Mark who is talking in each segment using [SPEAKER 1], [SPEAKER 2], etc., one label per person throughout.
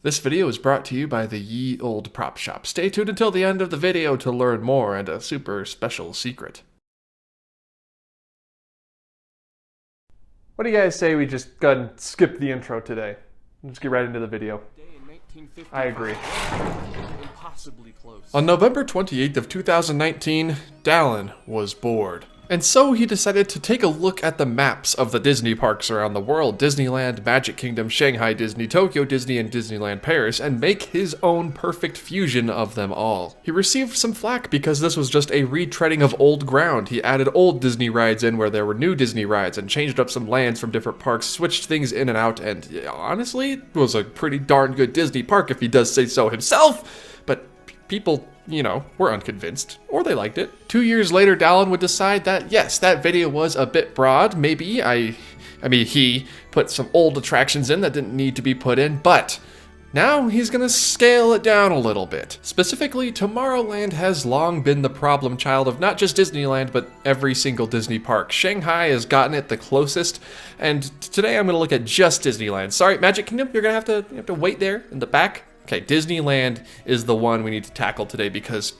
[SPEAKER 1] This video is brought to you by the YeOldeProppeShop. Stay tuned until the end of the video to learn more and a super special secret. What do you guys say we just go ahead and skip the intro today? Let's get right into the video. I agree. On November 28th of 2019, Dallin was bored. And so he decided to take a look at the maps of the Disney parks around the world, Disneyland, Magic Kingdom, Shanghai Disney, Tokyo Disney, and Disneyland Paris, and make his own perfect fusion of them all. He received some flack because this was just a retreading of old ground. He added old Disney rides in where there were new Disney rides, and changed up some lands from different parks, switched things in and out, and honestly, it was a pretty darn good Disney park if he does say so himself, but people, were unconvinced, or they liked it. 2 years later, Dallin would decide that, yes, that video was a bit broad. Maybe he put some old attractions in that didn't need to be put in, but now he's gonna scale it down a little bit. Specifically, Tomorrowland has long been the problem child of not just Disneyland, but every single Disney park. Shanghai has gotten it the closest, and today I'm gonna look at just Disneyland. Sorry, Magic Kingdom, you're gonna have to wait there in the back. Okay, Disneyland is the one we need to tackle today because,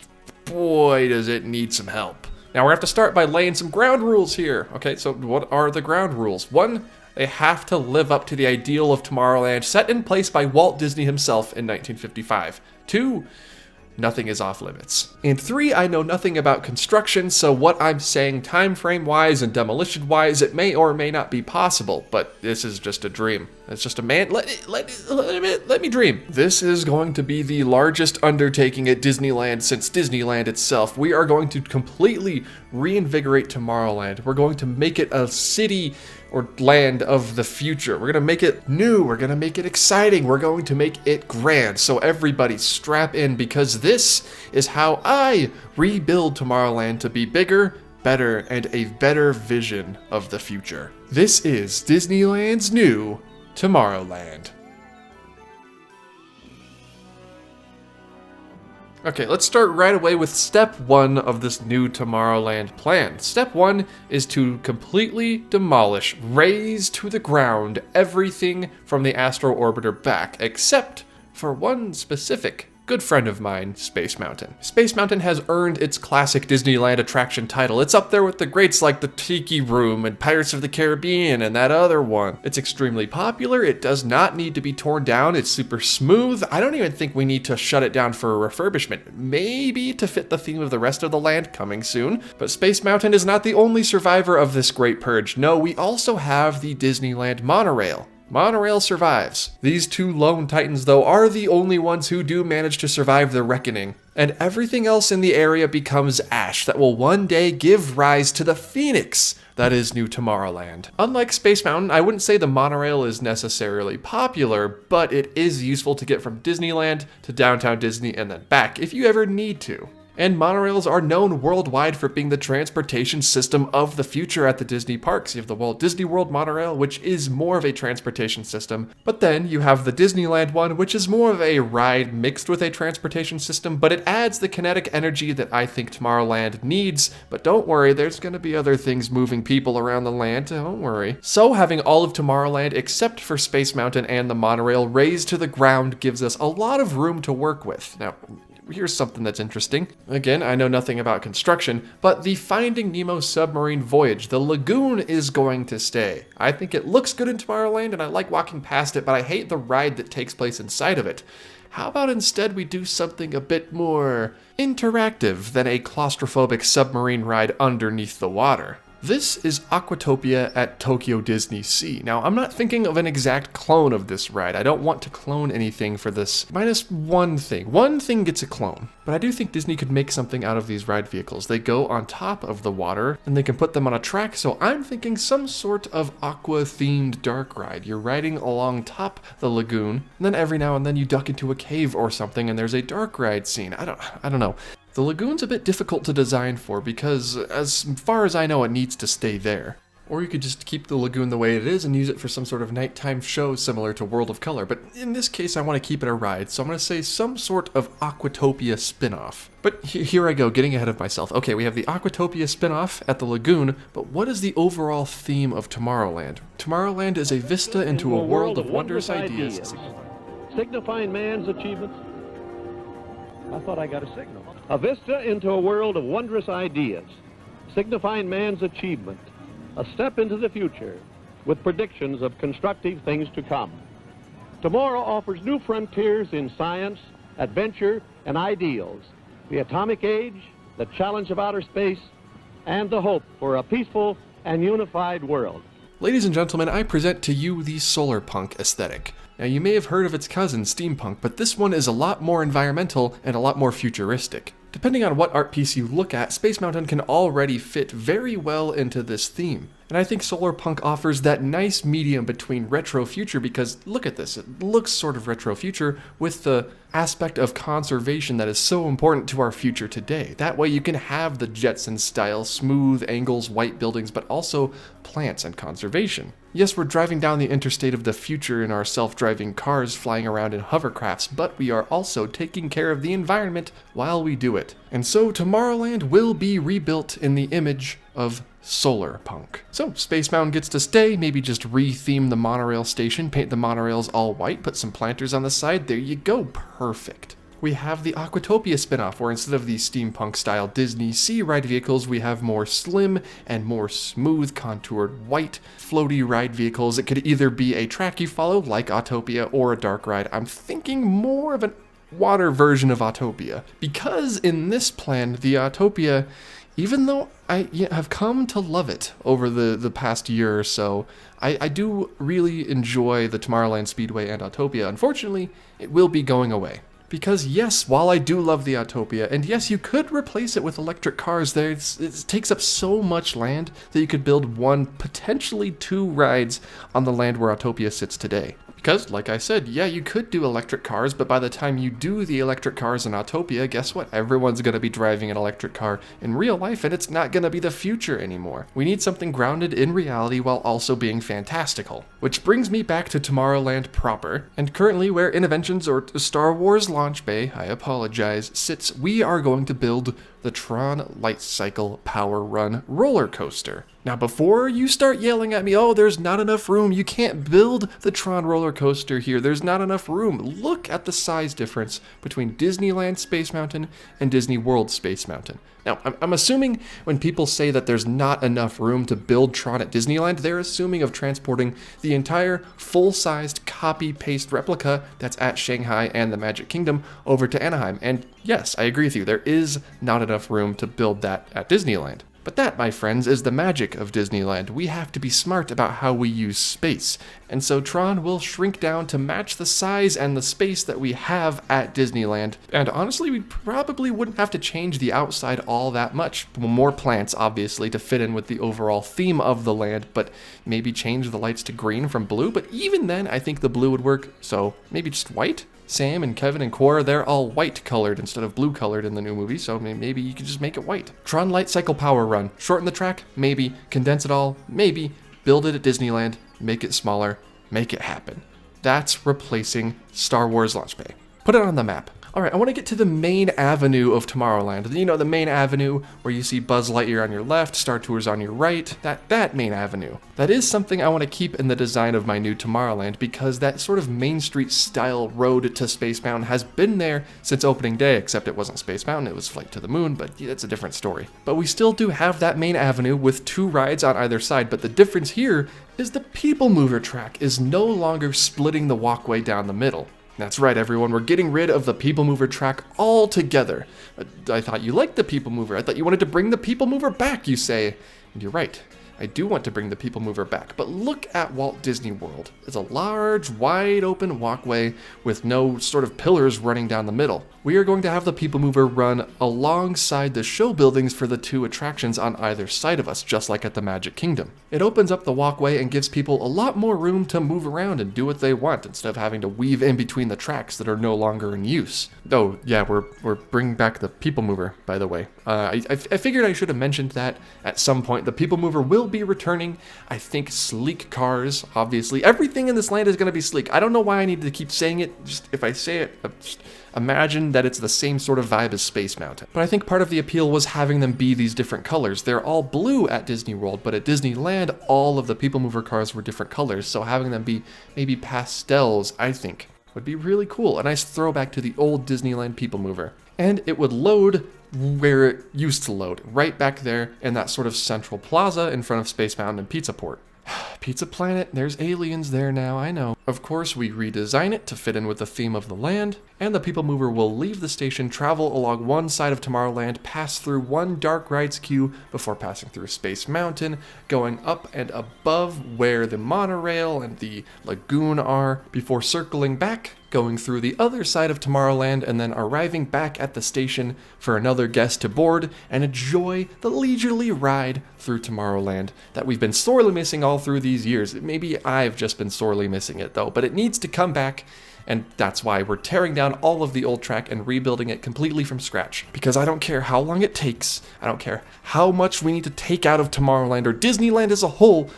[SPEAKER 1] boy, does it need some help. Now, we're gonna have to start by laying some ground rules here. Okay, so what are the ground rules? 1, they have to live up to the ideal of Tomorrowland set in place by Walt Disney himself in 1955. 2, nothing is off limits. And 3, I know nothing about construction, so what I'm saying time frame wise and demolition wise, it may or may not be possible, but this is just a dream. It's just a man, let me dream. This is going to be the largest undertaking at Disneyland since Disneyland itself. We are going to completely reinvigorate Tomorrowland. We're going to make it a city or land of the future. We're gonna make it new, we're gonna make it exciting, we're going to make it grand. So everybody strap in, because this is how I rebuild Tomorrowland to be bigger, better, and a better vision of the future. This is Disneyland's new Tomorrowland. Okay, let's start right away with step 1 of this new Tomorrowland plan. Step 1 is to completely demolish, raze to the ground everything from the Astro Orbiter back, except for one specific good friend of mine, Space Mountain. Space Mountain has earned its classic Disneyland attraction title. It's up there with the greats like the Tiki Room and Pirates of the Caribbean and that other one. It's extremely popular. It does not need to be torn down. It's super smooth. I don't even think we need to shut it down for a refurbishment. Maybe to fit the theme of the rest of the land, coming soon. But Space Mountain is not the only survivor of this great purge. No, we also have the Disneyland monorail. Monorail survives. These 2 lone titans, though, are the only ones who do manage to survive the reckoning. And everything else in the area becomes ash that will one day give rise to the phoenix that is new Tomorrowland. Unlike Space Mountain, I wouldn't say the monorail is necessarily popular, but it is useful to get from Disneyland to downtown Disney and then back if you ever need to. And monorails are known worldwide for being the transportation system of the future at the Disney parks. You have the Walt Disney World monorail, which is more of a transportation system, but then you have the Disneyland one, which is more of a ride mixed with a transportation system, but it adds the kinetic energy that I think Tomorrowland needs. But don't worry, there's gonna be other things moving people around the land, don't worry. So having all of Tomorrowland, except for Space Mountain and the monorail, razed to the ground gives us a lot of room to work with. Now, here's something that's interesting. Again, I know nothing about construction, but the Finding Nemo submarine voyage, the lagoon, is going to stay. I think it looks good in Tomorrowland and I like walking past it, but I hate the ride that takes place inside of it. How about instead we do something a bit more interactive than a claustrophobic submarine ride underneath the water? This is Autopia at Tokyo Disney Sea. Now, I'm not thinking of an exact clone of this ride. I don't want to clone anything for this, minus one thing. One thing gets a clone, but I do think Disney could make something out of these ride vehicles. They go on top of the water, and they can put them on a track, so I'm thinking some sort of aqua-themed dark ride. You're riding along top the lagoon, and then every now and then you duck into a cave or something, and there's a dark ride scene. I don't know. The lagoon's a bit difficult to design for because, as far as I know, it needs to stay there. Or you could just keep the lagoon the way it is and use it for some sort of nighttime show similar to World of Color. But in this case, I want to keep it a ride, so I'm going to say some sort of Aquatopia spin-off. But here I go, getting ahead of myself. Okay, we have the Aquatopia spin-off at the lagoon, but what is the overall theme of Tomorrowland? Tomorrowland is a vista into a world of wondrous ideas.
[SPEAKER 2] signifying man's achievements. I thought I got a signal. A vista into a world of wondrous ideas, signifying man's achievement. A step into the future with predictions of constructive things to come. Tomorrow offers new frontiers in science, adventure, and ideals. The atomic age, the challenge of outer space, and the hope for a peaceful and unified world.
[SPEAKER 1] Ladies and gentlemen, I present to you the solar punk aesthetic. Now, you may have heard of its cousin, steampunk, but this one is a lot more environmental and a lot more futuristic. Depending on what art piece you look at, Space Mountain can already fit very well into this theme. And I think solar punk offers that nice medium between retro future, because look at this, it looks sort of retro future with the aspect of conservation that is so important to our future today. That way you can have the Jetson style, smooth angles, white buildings, but also plants and conservation. Yes, we're driving down the interstate of the future in our self-driving cars flying around in hovercrafts, but we are also taking care of the environment while we do it. And so Tomorrowland will be rebuilt in the image of solar punk. So Space Mountain gets to stay, maybe just re-theme the monorail station, paint the monorails all white, put some planters on the side, there you go, perfect. We have the Autopia spin-off, where instead of the steampunk-style Disney Sea ride vehicles, we have more slim and more smooth, contoured, white, floaty ride vehicles. It could either be a track you follow, like Autopia, or a dark ride. I'm thinking more of an water version of Autopia, because in this plan, the Autopia, even though I have come to love it over the past year or so, I do really enjoy the Tomorrowland Speedway and Autopia. Unfortunately, it will be going away. Because yes, while I do love the Autopia, and yes, you could replace it with electric cars, it takes up so much land that you could build one, potentially two rides on the land where Autopia sits today. Because, like I said, yeah, you could do electric cars, but by the time you do the electric cars in Autopia, guess what? Everyone's going to be driving an electric car in real life, and it's not going to be the future anymore. We need something grounded in reality while also being fantastical. Which brings me back to Tomorrowland proper, and currently where Innoventions or Star Wars Launch Bay, I apologize, sits, we are going to build the Tron Lightcycle Power Run roller coaster. Now, before you start yelling at me, oh, there's not enough room, you can't build the Tron roller coaster here, there's not enough room. Look at the size difference between Disneyland Space Mountain and Disney World Space Mountain. Now, I'm assuming when people say that there's not enough room to build Tron at Disneyland, they're assuming of transporting the entire full-sized copy-paste replica that's at Shanghai and the Magic Kingdom over to Anaheim. And yes, I agree with you, there is not enough room to build that at Disneyland. But that, my friends, is the magic of Disneyland. We have to be smart about how we use space. And so Tron will shrink down to match the size and the space that we have at Disneyland. And honestly, we probably wouldn't have to change the outside all that much. More plants, obviously, to fit in with the overall theme of the land, but maybe change the lights to green from blue. But even then, I think the blue would work, so maybe just white? Sam and Kevin and Cora, they're all white colored instead of blue colored in the new movie, so maybe you could just make it white. Tron Lightcycle Power Run. Shorten the track? Maybe. Condense it all? Maybe. Build it at Disneyland. Make it smaller. Make it happen. That's replacing Star Wars Launch Bay. Put it on the map. Alright, I want to get to the main avenue of Tomorrowland. You know, the main avenue where you see Buzz Lightyear on your left, Star Tours on your right, that main avenue. That is something I want to keep in the design of my new Tomorrowland, because that sort of Main Street style road to Space Mountain has been there since opening day, except it wasn't Space Mountain, it was Flight to the Moon, but yeah, that's a different story. But we still do have that main avenue with two rides on either side, but the difference here is the PeopleMover track is no longer splitting the walkway down the middle. That's right, everyone, we're getting rid of the PeopleMover track altogether. I thought you liked the PeopleMover. I thought you wanted to bring the PeopleMover back, you say. And you're right. I do want to bring the PeopleMover back, but look at Walt Disney World. It's a large, wide open walkway with no sort of pillars running down the middle. We are going to have the PeopleMover run alongside the show buildings for the two attractions on either side of us, just like at the Magic Kingdom. It opens up the walkway and gives people a lot more room to move around and do what they want instead of having to weave in between the tracks that are no longer in use. Oh, yeah, we're bringing back the PeopleMover, by the way. I figured I should have mentioned that at some point. The PeopleMover will be returning. I think sleek cars, obviously. Everything in this land is going to be sleek. I don't know why I need to keep saying it. Just if I say it, just imagine that it's the same sort of vibe as Space Mountain. But I think part of the appeal was having them be these different colors. They're all blue at Disney World, but at Disneyland, all of the PeopleMover cars were different colors, so having them be maybe pastels, I think, Would be really cool. A nice throwback to the old Disneyland PeopleMover. And it would load where it used to load, right back there in that sort of central plaza in front of Space Mountain and Pizza Port. Pizza Planet, there's aliens there now, I know. Of course, we redesign it to fit in with the theme of the land, and the PeopleMover will leave the station, travel along one side of Tomorrowland, pass through one dark rides queue before passing through Space Mountain, going up and above where the monorail and the lagoon are, before circling back, going through the other side of Tomorrowland, and then arriving back at the station for another guest to board and enjoy the leisurely ride through Tomorrowland that we've been sorely missing all through these years. Maybe I've just been sorely missing it though, but it needs to come back, and that's why we're tearing down all of the old track and rebuilding it completely from scratch. Because I don't care how long it takes, I don't care how much we need to take out of Tomorrowland or Disneyland as a whole,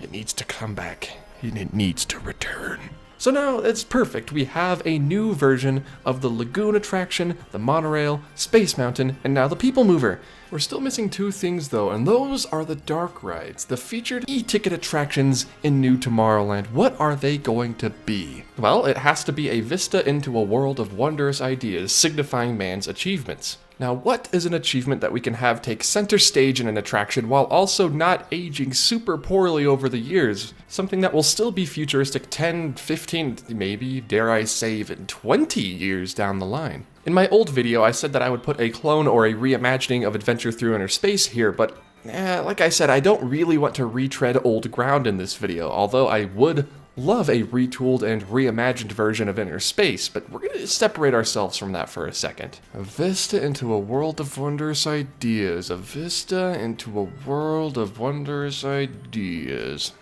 [SPEAKER 1] it needs to come back, and it needs to return. So now it's perfect. We have a new version of the lagoon attraction, the monorail, Space Mountain, and now the PeopleMover. We're still missing two things though, and those are the dark rides, the featured e-ticket attractions in New Tomorrowland. What are they going to be? Well, it has to be a vista into a world of wondrous ideas, signifying man's achievements. Now, what is an achievement that we can have take center stage in an attraction while also not aging super poorly over the years? Something that will still be futuristic 10, 15, maybe, dare I say, even 20 years down the line. In my old video, I said that I would put a clone or a reimagining of Adventure Through Inner Space here, but like I said, I don't really want to retread old ground in this video, although I would love a retooled and reimagined version of Inner Space, but we're going to separate ourselves from that for a second. A vista into a world of wondrous ideas. A vista into a world of wondrous ideas.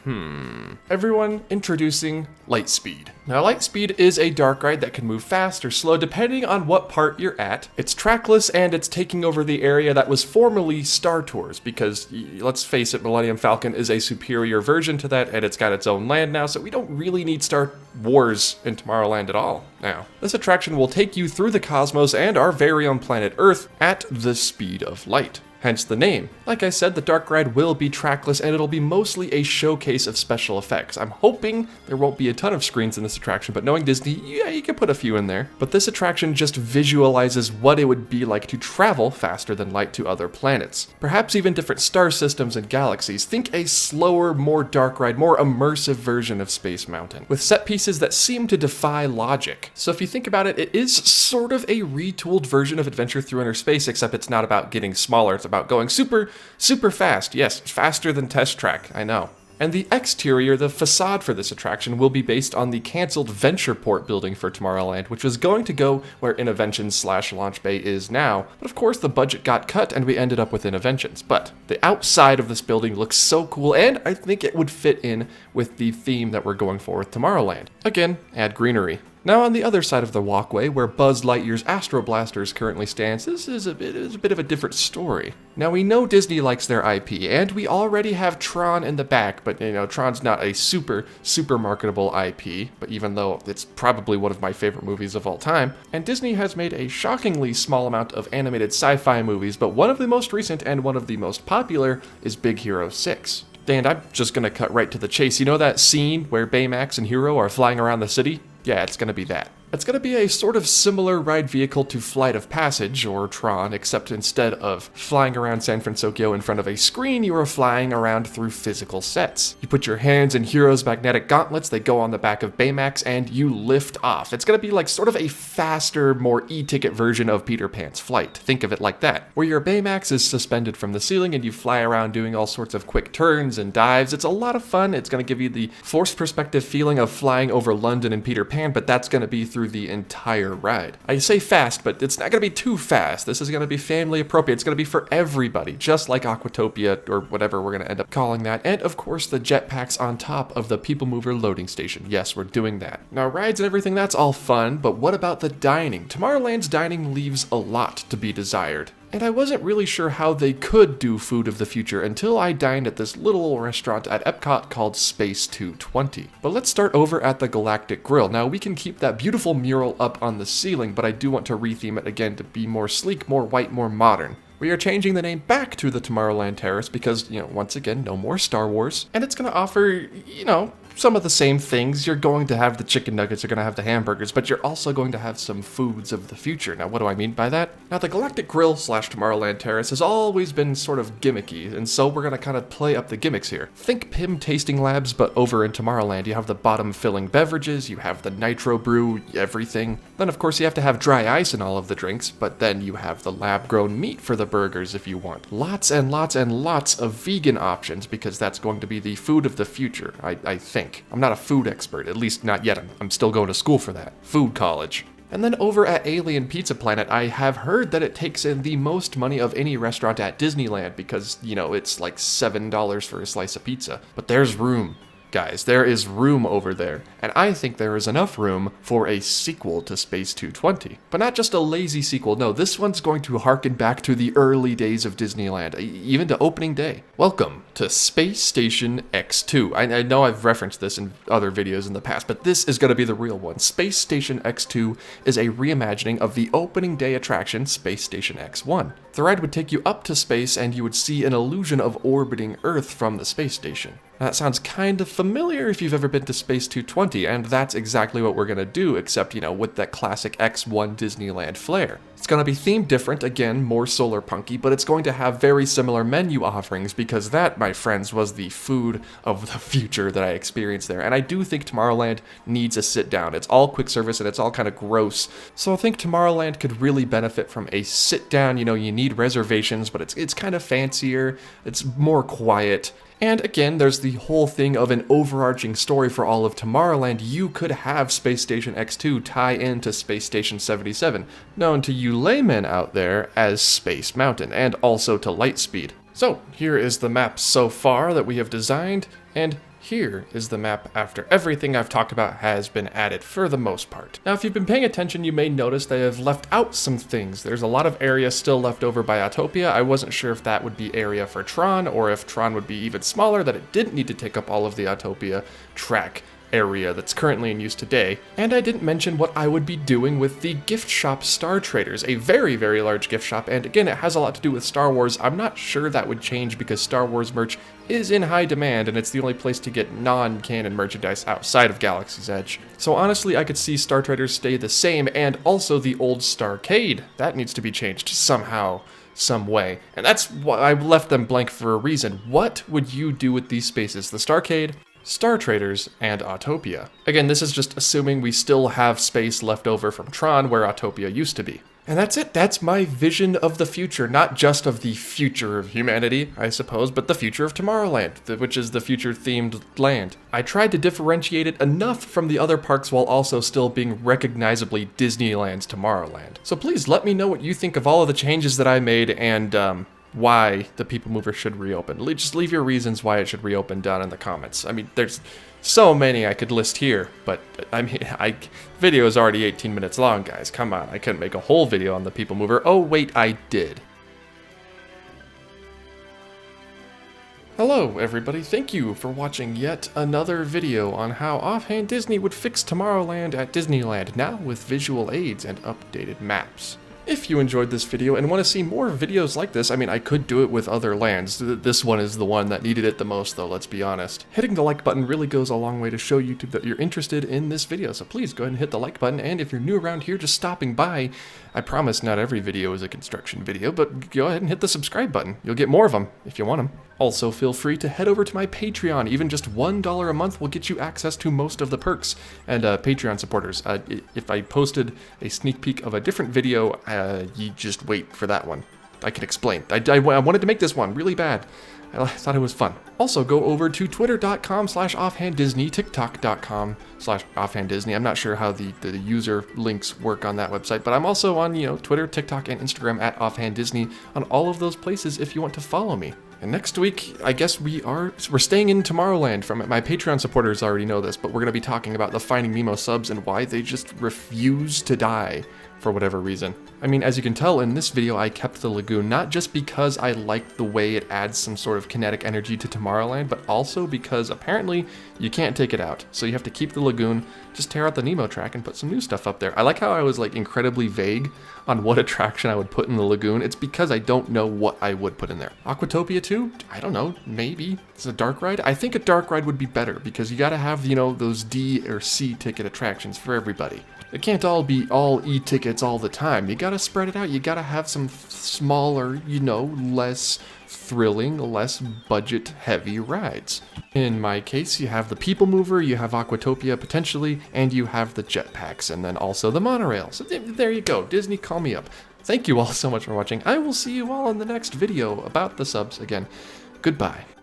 [SPEAKER 1] Everyone, introducing Lightspeed. Now, Lightspeed is a dark ride that can move fast or slow depending on what part you're at. It's trackless, and it's taking over the area that was formerly Star Tours, because let's face it, Millennium Falcon is a superior version to that, and it's got its own land now, so we don't really need Star Wars in Tomorrowland at all now. This attraction will take you through the cosmos and our very own planet Earth at the speed of light. Hence the name. Like I said, the dark ride will be trackless, and it'll be mostly a showcase of special effects. I'm hoping there won't be a ton of screens in this attraction, but knowing Disney, yeah, you can put a few in there. But this attraction just visualizes what it would be like to travel faster than light to other planets. Perhaps even different star systems and galaxies. Think a slower, more dark ride, more immersive version of Space Mountain, with set pieces that seem to defy logic. So if you think about it, it is sort of a retooled version of Adventure Through Inner Space, except it's not about getting smaller, it's about going super fast. Yes, faster than Test Track, I know. And the exterior, the facade for this attraction, will be based on the cancelled Ventureport building for Tomorrowland, which was going to go where Innoventions/Launch Bay is now, but of course the budget got cut and we ended up with Innoventions. But the outside of this building looks so cool, and I think it would fit in with the theme that we're going for with Tomorrowland. Again, add greenery. Now on the other side of the walkway, where Buzz Lightyear's Astro Blasters currently stands, this is a bit of a different story. Now we know Disney likes their IP, and we already have Tron in the back, but Tron's not a super marketable IP, but even though it's probably one of my favorite movies of all time, and Disney has made a shockingly small amount of animated sci-fi movies, but one of the most recent and one of the most popular is Big Hero 6. And I'm just gonna cut right to the chase. You know that scene where Baymax and Hero are flying around the city? Yeah, it's gonna be that. It's going to be a sort of similar ride vehicle to Flight of Passage, or Tron, except instead of flying around San Francisco in front of a screen, you are flying around through physical sets. You put your hands in Hero's magnetic gauntlets, they go on the back of Baymax, and you lift off. It's going to be like sort of a faster, more e-ticket version of Peter Pan's Flight. Think of it like that, where your Baymax is suspended from the ceiling and you fly around doing all sorts of quick turns and dives. It's a lot of fun. It's going to give you the forced perspective feeling of flying over London and Peter Pan, but that's going to be through the entire ride. I say fast, but it's not going to be too fast. This is going to be family appropriate. It's going to be for everybody, just like Autopia, or whatever we're going to end up calling that. And of course, the jetpacks on top of the PeopleMover loading station. Yes, we're doing that. Now, rides and everything, that's all fun, but what about the dining? Tomorrowland's dining leaves a lot to be desired. And I wasn't really sure how they could do food of the future until I dined at this little restaurant at Epcot called Space 220. But let's start over at the Galactic Grill. Now, we can keep that beautiful mural up on the ceiling, but I do want to retheme it again to be more sleek, more white, more modern. We are changing the name back to the Tomorrowland Terrace because, once again, no more Star Wars. And it's going to offer, some of the same things. You're going to have the chicken nuggets, you're going to have the hamburgers, but you're also going to have some foods of the future. Now, what do I mean by that? Now, the Galactic Grill / Tomorrowland Terrace has always been sort of gimmicky, and so we're going to kind of play up the gimmicks here. Think PIM tasting labs, but over in Tomorrowland, you have the bottom filling beverages, you have the nitro brew, everything. Then, of course, you have to have dry ice in all of the drinks, but then you have the lab-grown meat for the burgers if you want. Lots and lots and lots of vegan options, because that's going to be the food of the future, I think. I'm not a food expert, at least not yet. I'm still going to school for that. Food college. And then over at Alien Pizza Planet, I have heard that it takes in the most money of any restaurant at Disneyland because, you know, it's like $7 for a slice of pizza. But there's room. Guys, there is room over there, and I think there is enough room for a sequel to Space 220. But not just a lazy sequel, no, this one's going to harken back to the early days of Disneyland, even to opening day. Welcome to Space Station X2. I know I've referenced this in other videos in the past, but this is going to be the real one. Space Station X2 is a reimagining of the opening day attraction, Space Station X1. The ride would take you up to space, and you would see an illusion of orbiting Earth from the space station. Now, that sounds kind of familiar if you've ever been to Space 220, and that's exactly what we're going to do, except, you know, with that classic X1 Disneyland flair. It's going to be themed different, again, more solar punky, but it's going to have very similar menu offerings, because that, my friends, was the food of the future that I experienced there. And I do think Tomorrowland needs a sit down. It's all quick service and it's all kind of gross. So I think Tomorrowland could really benefit from a sit down. You know, you need reservations, but it's kind of fancier. It's more quiet. And again, there's the whole thing of an overarching story for all of Tomorrowland. You could have Space Station X2 tie into Space Station 77, known to you laymen out there as Space Mountain, and also to Lightspeed. So, here is the map so far that we have designed, and here is the map after everything I've talked about has been added for the most part. Now, if you've been paying attention, you may notice they have left out some things. There's a lot of area still left over by Autopia. I wasn't sure if that would be area for Tron, or if Tron would be even smaller, that it didn't need to take up all of the Autopia track area that's currently in use today. And I didn't mention what I would be doing with the gift shop Star Traders, a very, very large gift shop, and again, it has a lot to do with Star Wars. I'm not sure that would change because Star Wars merch is in high demand, and it's the only place to get non-canon merchandise outside of Galaxy's Edge. So honestly, I could see Star Traders stay the same, and also the old Starcade. That needs to be changed somehow, some way. And that's why I left them blank for a reason. What would you do with these spaces? The Starcade, Star Traders, and Autopia. Again, this is just assuming we still have space left over from Tron where Autopia used to be. And that's it. That's my vision of the future. Not just of the future of humanity, I suppose, but the future of Tomorrowland, which is the future-themed land. I tried to differentiate it enough from the other parks while also still being recognizably Disneyland's Tomorrowland. So please let me know what you think of all of the changes that I made and, why the PeopleMover should reopen. Just leave your reasons why it should reopen down in the comments. I mean, there's so many I could list here, but I mean, video is already 18 minutes long, guys. Come on, I couldn't make a whole video on the PeopleMover. Oh, wait, I did. Hello, everybody. Thank you for watching yet another video on how Offhand Disney would fix Tomorrowland at Disneyland, now with visual aids and updated maps. If you enjoyed this video and want to see more videos like this, I mean, I could do it with other lands. This one is the one that needed it the most, though, let's be honest. Hitting the like button really goes a long way to show YouTube that you're interested in this video, so please go ahead and hit the like button, and if you're new around here just stopping by, I promise not every video is a construction video, but go ahead and hit the subscribe button. You'll get more of them if you want them. Also, feel free to head over to my Patreon. Even just $1 a month will get you access to most of the perks. And Patreon supporters, if I posted a sneak peek of a different video, you just wait for that one. I can explain. I wanted to make this one really bad. I thought it was fun. Also, go over to twitter.com/offhanddisney, tiktok.com/offhanddisney. I'm not sure how the user links work on that website, but I'm also on, Twitter, TikTok, and Instagram at offhanddisney on all of those places if you want to follow me. And next week, I guess we're staying in Tomorrowland. From my Patreon supporters already know this, but we're going to be talking about the Finding Nemo subs and why they just refuse to die for whatever reason. I mean, as you can tell in this video, I kept the lagoon, not just because I liked the way it adds some sort of kinetic energy to Tomorrowland, but also because apparently you can't take it out. So you have to keep the lagoon, just tear out the Nemo track and put some new stuff up there. I like how I was like incredibly vague on what attraction I would put in the lagoon. It's because I don't know what I would put in there. Aquatopia 2? I don't know, maybe. It's a dark ride? I think a dark ride would be better because you gotta have, you know, those D or C ticket attractions for everybody. It can't all be all E-tickets all the time. You gotta spread it out. You gotta have some smaller, you know, less thrilling, less budget-heavy rides. In my case, you have the PeopleMover, you have Aquatopia potentially, and you have the jetpacks, and then also the monorail. So there you go. Disney, call me up. Thank you all so much for watching. I will see you all in the next video about the subs again. Goodbye.